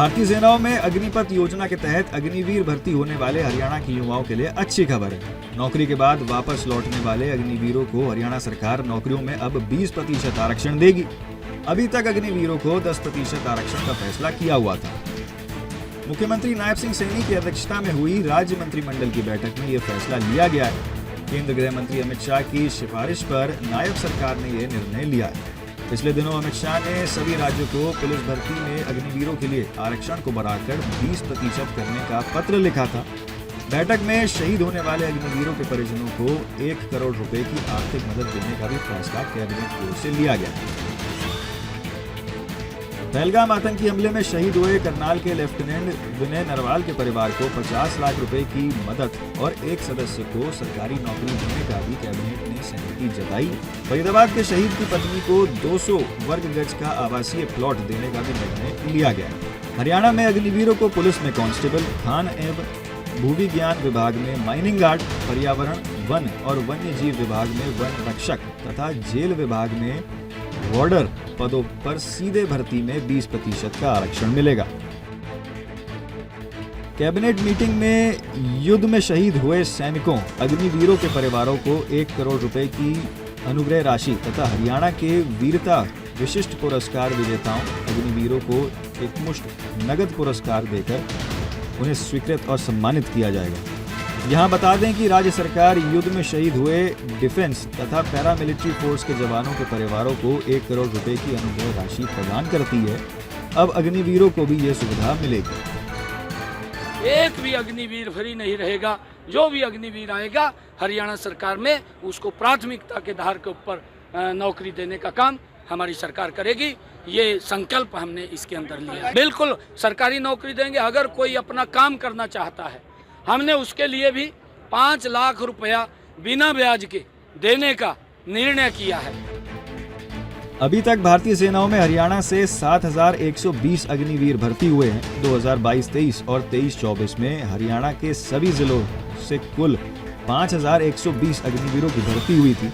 भारतीय सेनाओं में अग्निपथ योजना के तहत अग्निवीर भर्ती होने वाले हरियाणा के युवाओं के लिए अच्छी खबर है। नौकरी के बाद वापस लौटने वाले अग्निवीरों को हरियाणा सरकार नौकरियों में अब 20% आरक्षण देगी। अभी तक अग्निवीरों को 10% आरक्षण का फैसला किया हुआ था। मुख्यमंत्री नायब सिंह सैनी की अध्यक्षता में हुई राज्य मंत्रिमंडल की बैठक में यह फैसला लिया गया है। केंद्रीय गृह मंत्री अमित शाह की सिफारिश पर नायब सरकार ने यह निर्णय लिया है। पिछले दिनों अमित शाह ने सभी राज्यों को पुलिस भर्ती में अग्निवीरों के लिए आरक्षण को बढ़ाकर 20% करने का पत्र लिखा था। बैठक में शहीद होने वाले अग्निवीरों के परिजनों को 1 करोड़ रुपए की आर्थिक मदद देने का भी फैसला कैबिनेट की ओर से लिया गया। पहलगाम आतंकी हमले में शहीद हुए करनाल के लेफ्टिनेंट विनय नरवाल के परिवार को 50 लाख रुपए की मदद और एक सदस्य को सरकारी नौकरी देने का भी कैबिनेट ने सहमति जताई। फरीदाबाद के शहीद की पत्नी को 200 वर्ग गज का आवासीय प्लॉट देने का भी निर्णय लिया गया। हरियाणा में अग्निवीरों को पुलिस में कांस्टेबल, खान एवं भू विज्ञान विभाग में माइनिंग गार्ड, पर्यावरण, वन और वन्य जीव विभाग में वन रक्षक तथा जेल विभाग में वार्डर पदों पर सीधे भर्ती में 20% का आरक्षण मिलेगा। कैबिनेट मीटिंग में युद्ध में शहीद हुए सैनिकों, अग्निवीरों के परिवारों को 1 करोड़ रुपए की अनुग्रह राशि तथा हरियाणा के वीरता विशिष्ट पुरस्कार विजेताओं अग्निवीरों को एकमुश्त नगद पुरस्कार देकर उन्हें स्वीकृत और सम्मानित किया जाएगा। यहाँ बता दें कि राज्य सरकार युद्ध में शहीद हुए डिफेंस तथा पैरामिलिट्री फोर्स के जवानों के परिवारों को 1 करोड़ रुपए की अनुग्रह राशि प्रदान करती है। अब अग्निवीरों को भी ये सुविधा मिलेगी। एक भी अग्निवीर फ्री नहीं रहेगा। जो भी अग्निवीर आएगा हरियाणा सरकार में उसको प्राथमिकता के आधार के ऊपर नौकरी देने का काम हमारी सरकार करेगी। ये संकल्प हमने इसके अंदर लिया। बिल्कुल सरकारी नौकरी देंगे। अगर कोई अपना काम करना चाहता है, हमने उसके लिए भी 5 लाख रुपया बिना ब्याज के देने का निर्णय किया है। अभी तक भारतीय सेनाओं में हरियाणा से 7,120 अग्निवीर भर्ती हुए हैं। 2022-23 और 23-24 में हरियाणा के सभी जिलों से कुल 5,120 अग्निवीरों की भर्ती हुई थी।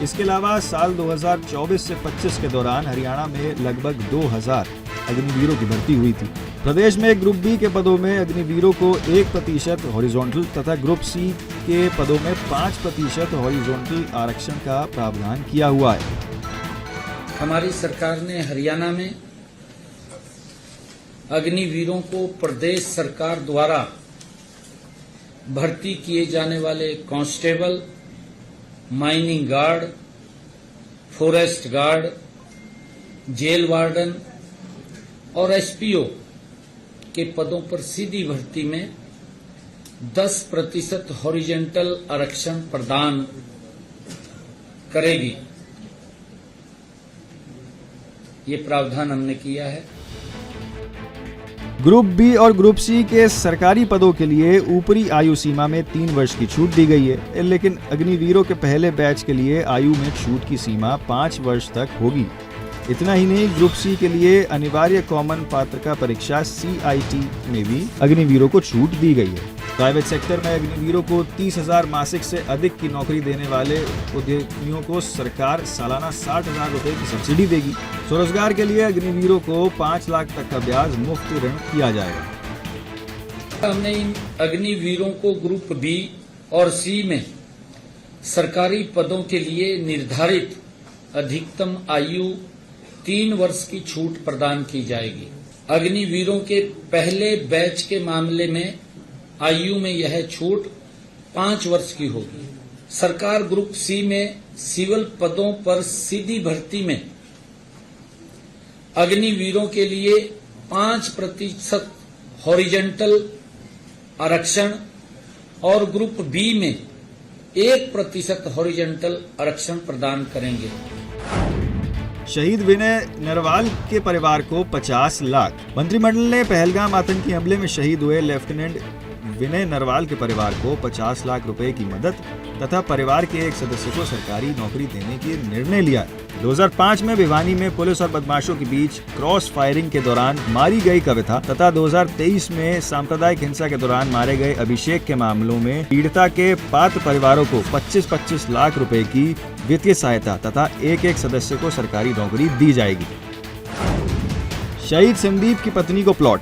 इसके अलावा साल 2024 से 25 के दौरान हरियाणा में लगभग 2,000 अग्निवीरों की भर्ती हुई थी। प्रदेश में ग्रुप बी के पदों में अग्निवीरों को 1% हॉरिजॉन्टल तथा ग्रुप सी के पदों में 5% हॉरिजॉन्टल आरक्षण का प्रावधान किया हुआ है। हमारी सरकार ने हरियाणा में अग्निवीरों को प्रदेश सरकार द्वारा भर्ती किए जाने वाले constable, mining guard, forest guard, jail warden और एसपीओ के पदों पर सीधी भर्ती में 10% हॉरिजॉन्टल आरक्षण प्रदान करेगी। ये प्रावधान हमने किया है। ग्रुप बी और ग्रुप सी के सरकारी पदों के लिए ऊपरी आयु सीमा में 3 वर्ष की छूट दी गई है, लेकिन अग्निवीरों के पहले बैच के लिए आयु में छूट की सीमा 5 वर्ष तक होगी। इतना ही नहीं, ग्रुप सी के लिए अनिवार्य कॉमन पात्रता परीक्षा CIT में भी अग्निवीरों को छूट दी गई है। प्राइवेट सेक्टर में अग्निवीरों को 30,000 मासिक से अधिक की नौकरी देने वाले उद्यमियों को सरकार सालाना 60,000 रुपए की सब्सिडी देगी। स्वरोजगार के लिए अग्निवीरों को 5 लाख तक का ब्याज मुफ्त ऋण किया जाएगा। हमने इन अग्निवीरों को ग्रुप बी और सी में सरकारी पदों के लिए निर्धारित अधिकतम आयु 3 वर्ष की छूट प्रदान की जाएगी। अग्निवीरों के पहले बैच के मामले में आयु में यह छूट 5 वर्ष की होगी। सरकार ग्रुप सी में सिविल पदों पर सीधी भर्ती में अग्निवीरों के लिए 5% हॉरिजॉन्टल आरक्षण और ग्रुप बी में 1% हॉरिजॉन्टल आरक्षण प्रदान करेंगे। शहीद विनय नरवाल के परिवार को 50 लाख। मंत्रिमंडल ने पहलगाम आतंकी हमले में शहीद हुए लेफ्टिनेंट विनय नरवाल के परिवार को 50 लाख रुपए की मदद तथा परिवार के एक सदस्य को सरकारी नौकरी देने की निर्णय लिया। 2005 में भिवानी में पुलिस और बदमाशों के बीच क्रॉस फायरिंग के दौरान मारी गई कविता तथा 2023 में सांप्रदायिक हिंसा के दौरान मारे गए अभिषेक के मामलों में पीड़िता के पात्र परिवारों को 25-25 लाख रुपए की वित्तीय सहायता तथा एक सदस्य को सरकारी नौकरी दी जाएगी। शहीद संदीप की पत्नी को प्लॉट।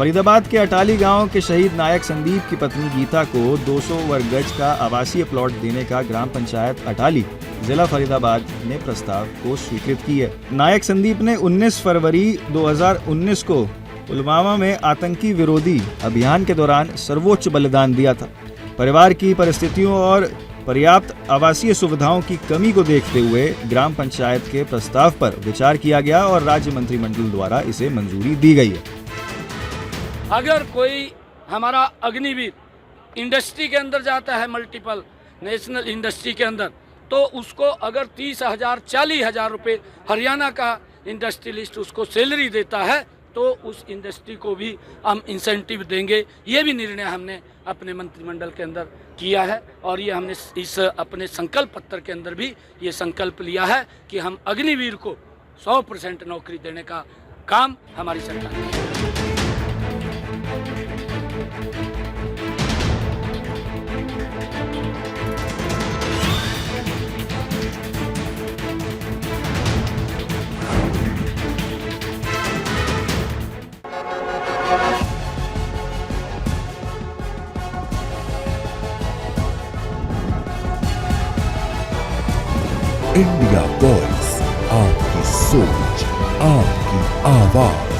फरीदाबाद के अटाली गांव के शहीद नायक संदीप की पत्नी गीता को 200 वर्ग गज का आवासीय प्लॉट देने का ग्राम पंचायत अटाली जिला फरीदाबाद ने प्रस्ताव को स्वीकृत की है। नायक संदीप ने 19 फरवरी 2019 को पुलवामा में आतंकी विरोधी अभियान के दौरान सर्वोच्च बलिदान दिया था। परिवार की परिस्थितियों और पर्याप्त आवासीय सुविधाओं की कमी को देखते हुए ग्राम पंचायत के प्रस्ताव पर विचार किया गया और राज्य मंत्रिमंडल द्वारा इसे मंजूरी दी गई है। अगर कोई हमारा अग्निवीर इंडस्ट्री के अंदर जाता है, मल्टीपल नेशनल इंडस्ट्री के अंदर, तो उसको अगर 30,000 40,000 रुपये हरियाणा का इंडस्ट्रियलिस्ट उसको सैलरी देता है तो उस इंडस्ट्री को भी हम इंसेंटिव देंगे। ये भी निर्णय हमने अपने मंत्रिमंडल के अंदर किया है और ये हमने इस अपने संकल्प पत्र के अंदर भी ये संकल्प लिया है कि हम अग्निवीर को 100% नौकरी देने का काम हमारी सरकार करेगी। इंडिया वॉइस, आपकी सोच, आपकी आवाज।